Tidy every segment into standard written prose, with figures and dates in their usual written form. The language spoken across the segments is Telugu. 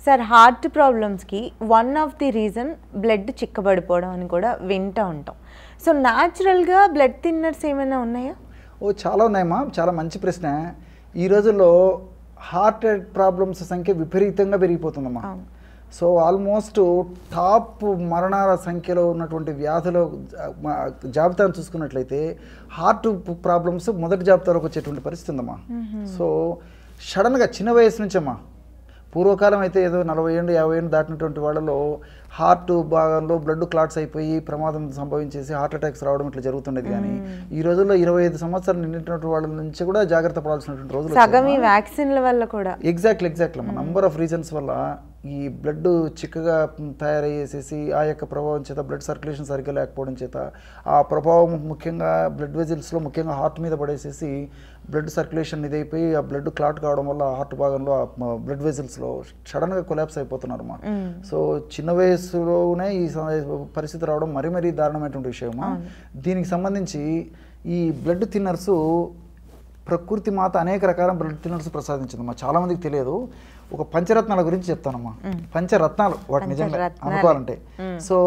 సార్ హార్ట్ ప్రాబ్లమ్స్కి one of the reason blood చిక్కబడిపోవడం అని కూడా వింటూ ఉంటాం. సో న్యాచురల్గా బ్లడ్ థిన్నర్స్ ఏమైనా ఉన్నాయా? చాలా ఉన్నాయమ్మా. చాలా మంచి ప్రశ్న. ఈ రోజుల్లో హార్ట్ ప్రాబ్లమ్స్ సంఖ్య విపరీతంగా పెరిగిపోతుందమ్మా. సో ఆల్మోస్ట్ టాప్ మరణాల సంఖ్యలో ఉన్నటువంటి వ్యాధుల జాబితాను చూసుకున్నట్లయితే హార్ట్ ప్రాబ్లమ్స్ మొదటి జాబితాలోకి వచ్చేటువంటి పరిస్థితి ఉందమ్మా. సో సడన్గా చిన్న వయసు నుంచమ్మా, పూర్వకాలం అయితే ఏదో 40 ఏళ్ళు 50 ఏళ్ళు దాటినటువంటి వాళ్ళలో హార్ట్ భాగంలో బ్లడ్ క్లాట్స్ అయిపోయి ప్రమాదం సంభవించేసి హార్ట్ అటాక్స్ రావడం ఇట్లా జరుగుతుండేది. కానీ ఈ రోజుల్లో 25 సంవత్సరాలు నిండినటువంటి వాళ్ళ నుంచి కూడా జాగ్రత్త పడాల్సినటువంటి రోజులు వ్యాక్సిన్ల వల్ల కూడా ఎగ్జాక్ట్లీ నంబర్ ఆఫ్ రీజన్స్ వల్ల ఈ బ్లడ్ చిక్కగా తయారయ్యేసేసి ఆ యొక్క ప్రభావం చేత బ్లడ్ సర్క్యులేషన్ సరిగ్గా లేకపోవడం చేత ఆ ప్రభావం ముఖ్యంగా బ్లడ్ వెజిల్స్లో ముఖ్యంగా హార్ట్ మీద పడేసేసి బ్లడ్ సర్క్యులేషన్ ఇదైపోయి ఆ బ్లడ్ క్లాట్ కావడం వల్ల హార్ట్ భాగంలో బ్లడ్ వెజిల్స్లో సడన్గా కొలాప్స్ అయిపోతున్నారు మా. సో చిన్న వయసులోనే ఈ పరిస్థితి రావడం మరీ దారుణమైనటువంటి విషయమా. దీనికి సంబంధించి ఈ బ్లడ్ థిన్నర్స్ ప్రకృతి మాత అనేక రకాల బ్లడ్ థిన్నర్స్ ప్రసాదించిందమ్మా. చాలా మందికి తెలియదు. ఒక పంచరత్నాల గురించి చెప్తానమ్మా. పంచరత్నాలు వాటి నిజంగా అనుకోవాలంటే సో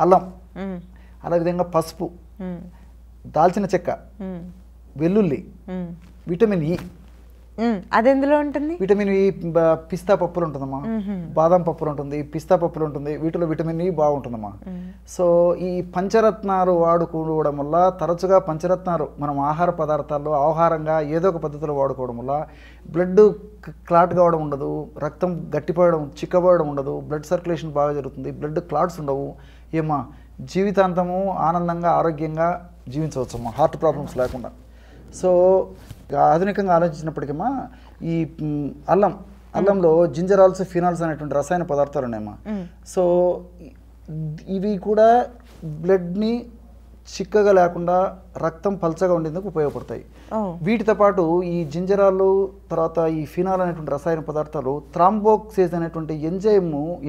అల్లం, అదేవిధంగా పసుపు, దాల్చిన చెక్క, వెల్లుల్లి, విటమిన్ ఇ. అది ఎందులో ఉంటుంది? విటమిన్ ఇ పిస్తా పప్పులు ఉంటుందమ్మా, బాదం పప్పులు ఉంటుంది, పిస్తా పప్పులు ఉంటుంది. వీటిలో విటమిన్ ఇ బాగుంటుందమ్మా. సో ఈ పంచరత్నాలు వాడుకోవడం వల్ల తరచుగా పంచరత్నాలు మనం ఆహార పదార్థాల్లో ఆహారంగా ఏదో ఒక పద్ధతిలో వాడుకోవడం వల్ల బ్లడ్ క్లాట్ కావడం ఉండదు, రక్తం గట్టిపోవడం చిక్కబడడం ఉండదు, బ్లడ్ సర్క్యులేషన్ బాగా జరుగుతుంది, బ్లడ్ క్లాట్స్ ఉండవు. ఏమా జీవితాంతము ఆనందంగా ఆరోగ్యంగా జీవించవచ్చమ్మా హార్ట్ ప్రాబ్లమ్స్ లేకుండా. సో ఆధునికంగా ఆలోచించినప్పటికీమా ఈ అల్లంలో జింజరాల్స్ ఫినాల్స్ అనేటువంటి రసాయన పదార్థాలు ఉన్నాయమ్మా. సో ఇవి కూడా బ్లడ్ని చిక్కగా లేకుండా రక్తం పల్చగా ఉండేందుకు ఉపయోగపడతాయి. వీటితో పాటు ఈ జింజరాలు తర్వాత ఈ ఫినాల్ అనేటువంటి రసాయన పదార్థాలు థ్రాంబోక్సేజ్ అనేటువంటి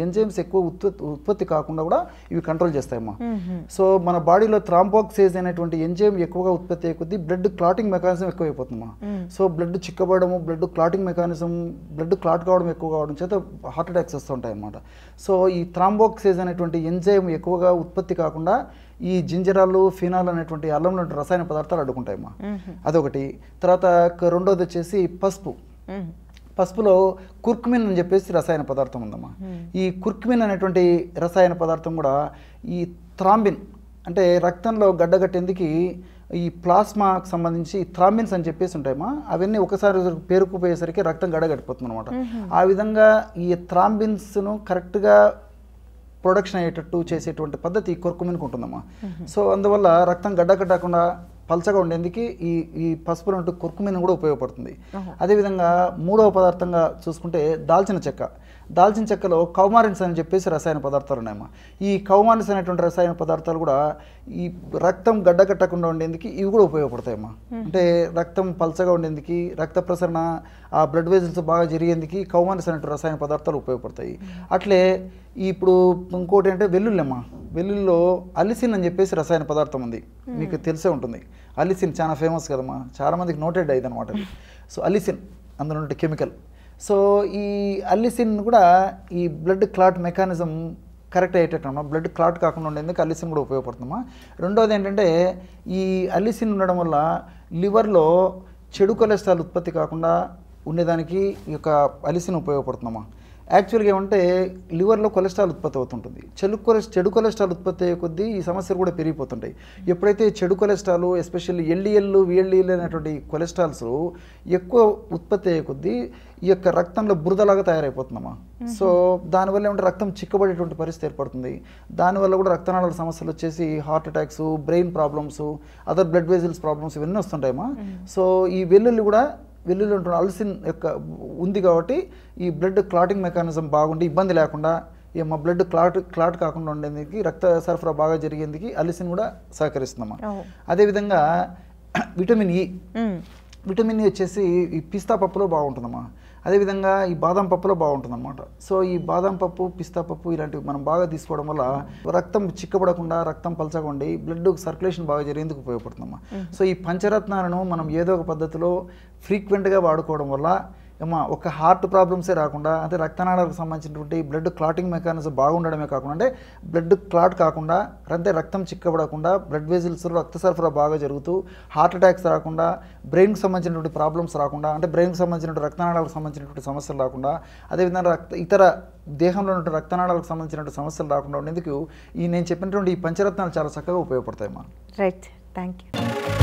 ఎంజైమ్స్ ఎక్కువ ఉత్పత్తి కాకుండా కూడా ఇవి కంట్రోల్ చేస్తాయమ్మా. సో మన బాడీలో థ్రాంబోక్సేజ్ అనేటువంటి ఎంజైమ్ ఎక్కువగా ఉత్పత్తి అయ్యే కొద్దీ బ్లడ్ క్లాటింగ్ మెకానిజం ఎక్కువైపోతుందమ్మా. సో బ్లడ్ చిక్కబడము, blood clotting mechanism, blood clot కావడం ఎక్కువ కావడం చేత హార్ట్ అటాక్స్ వస్తుంటాయి అన్నమాట. సో ఈ థ్రాంబోక్సేజ్ అనేటువంటి ఎంజైమ్ ఎక్కువగా ఉత్పత్తి కాకుండా ఈ జింజరాలు ఫినాల్ అనేటువంటి అల్లంలో రసాయన పదార్థాలు అడ్డుకుంటాయమ్మా. అదొకటి. తర్వాత రెండోది వచ్చేసి పసుపులో కుర్కుమిన్ అని చెప్పేసి రసాయన పదార్థం ఉందమ్మా. ఈ కుర్కుమిన్ అనేటువంటి రసాయన పదార్థం కూడా ఈ థ్రాంబిన్ అంటే రక్తంలో గడ్డగట్టేందుకు ఈ ప్లాస్మాకు సంబంధించి థ్రాంబిన్స్ అని చెప్పేసి ఉంటాయమ్మా. అవన్నీ ఒకసారి పేరుకుపోయేసరికి రక్తం గడ్డగట్టిపోతుంది అనమాట. ఆ విధంగా ఈ థ్రాంబిన్స్ను కరెక్ట్గా ప్రొడక్షన్ అయ్యేటట్టు చేసేటువంటి పద్ధతి కుర్కుమిన్కి ఉంటుందమ్మా. సో అందువల్ల రక్తం గడ్డకట్టకుండా పల్చగా ఉండేందుకు ఈ పసుపు అంటూ కుర్కుమిన్ కూడా ఉపయోగపడుతుంది. అదేవిధంగా మూడవ పదార్థంగా చూసుకుంటే దాల్చిన చెక్కలో కౌమారిన్స్ అని చెప్పేసి రసాయన పదార్థాలు ఉన్నాయమ్మా. ఈ కౌమారిన్స్ అనేటువంటి రసాయన పదార్థాలు కూడా ఈ రక్తం గడ్డకట్టకుండా ఉండేందుకు ఇవి కూడా ఉపయోగపడతాయమ్మా. అంటే రక్తం పల్చగా ఉండేందుకు, రక్త ప్రసరణ ఆ బ్లడ్ వెజల్స్ బాగా జరిగేందుకు కౌమారిన్స్ అనేటువంటి రసాయన పదార్థాలు ఉపయోగపడతాయి. అట్లే ఇప్పుడు ఇంకోటి అంటే వెల్లుల్లమ్మా. వెల్లుల్లో అలిసిన్ అని చెప్పేసి రసాయన పదార్థం ఉంది, మీకు తెలిసే ఉంటుంది. అలిసిన్ చాలా ఫేమస్ కదమ్మా, చాలా మందికి నోటెడ్ అయ్యింది అనమాట. సో అలిసిన్ అందులో ఉంటే కెమికల్. సో ఈ అలిసిన్ కూడా ఈ బ్లడ్ క్లాట్ మెకానిజం కరెక్ట్ అయ్యేటట్టు బ్లడ్ క్లాట్ కాకుండా ఉండేందుకు అలిసిన్ కూడా ఉపయోగపడుతుందమ్మా. రెండోది ఏంటంటే ఈ అలిసిన్ ఉండడం వల్ల లివర్లో చెడు కొలెస్ట్రాల్ ఉత్పత్తి కాకుండా ఉండేదానికి ఈ యొక్క అలిసిన్ ఉపయోగపడుతుందమ్మా. యాక్చువల్గా ఏమంటే లివర్లో కొలెస్ట్రాల్ ఉత్పత్తి అవుతుంటుంది. చెడు కొలెస్ట్రాల్ ఉత్పత్తి అయ్యే కొద్దీ ఈ సమస్యలు కూడా పెరిగిపోతుంటాయి. ఎప్పుడైతే చెడు కొలెస్ట్రాల్ ఎస్పెషల్లీ ఎల్డిఎల్ విఎల్డిఎల్ అనేటువంటి కొలెస్ట్రాల్స్ ఎక్కువ ఉత్పత్తి అయ్యే కొద్దీ ఈ యొక్క రక్తంలో బురదలాగా తయారైపోతుందమ్మా. సో దానివల్ల ఏమంటే రక్తం చిక్కబడేటువంటి పరిస్థితి ఏర్పడుతుంది. దానివల్ల కూడా రక్తనాళాల సమస్యలు వచ్చేసి heart attacks, brain problems, other blood vessels problems ఇవన్నీ వస్తుంటాయమ్మా. సో ఈ వెల్లుల్లి ఉంటున్న అల్సిన్ యొక్క ఉంది కాబట్టి ఈ బ్లడ్ క్లాటింగ్ మెకానిజం బాగుండి ఇబ్బంది లేకుండా మా బ్లడ్ క్లాట్ కాకుండా ఉండేందుకు, రక్త సరఫరా బాగా జరిగేందుకు అలిసిన్ కూడా సహకరిస్తుందమ్మా. అదేవిధంగా విటమిన్ ఇ వచ్చేసి ఈ పిస్తా పప్పులో బాగుంటుందమ్మా. అదేవిధంగా ఈ బాదం పప్పులో బాగుంటుందన్నమాట. సో ఈ బాదం పప్పు, పిస్తా పప్పు ఇలాంటివి మనం బాగా తీసుకోవడం వల్ల రక్తం చిక్కబడకుండా, రక్తం పల్చగా ఉండి బ్లడ్ సర్క్యులేషన్ బాగా జరిగేందుకు ఉపయోగపడుతుందమ్మా. సో ఈ పంచరత్నాలను మనం ఏదో ఒక పద్ధతిలో ఫ్రీక్వెంట్గా వాడుకోవడం వల్ల ఏమా ఒక హార్ట్ ప్రాబ్లమ్సే రాకుండా అంటే రక్తనాళాలకు సంబంధించినటువంటి బ్లడ్ క్లాటింగ్ మెకానిజం బాగుండడమే కాకుండా అంటే బ్లడ్ క్లాట్ కాకుండా అంటే రక్తం చిక్కబడకుండా బ్లడ్ వెజిల్స్ రక్త సరఫరా బాగా జరుగుతూ హార్ట్ అటాక్స్ రాకుండా బ్రెయిన్కి సంబంధించినటువంటి ప్రాబ్లమ్స్ రాకుండా అంటే బ్రెయిన్కి సంబంధించినటువంటి రక్తనాళాలకు సంబంధించినటువంటి సమస్యలు రాకుండా అదేవిధంగా ఇతర దేహంలో ఉన్న రక్తనాళాలకు సంబంధించినటువంటి సమస్యలు రాకుండా ఉండేందుకు నేను చెప్పినటువంటి ఈ పంచరత్నాలు చాలా చక్కగా ఉపయోగపడతాయి అమ్మా. Right, thank you.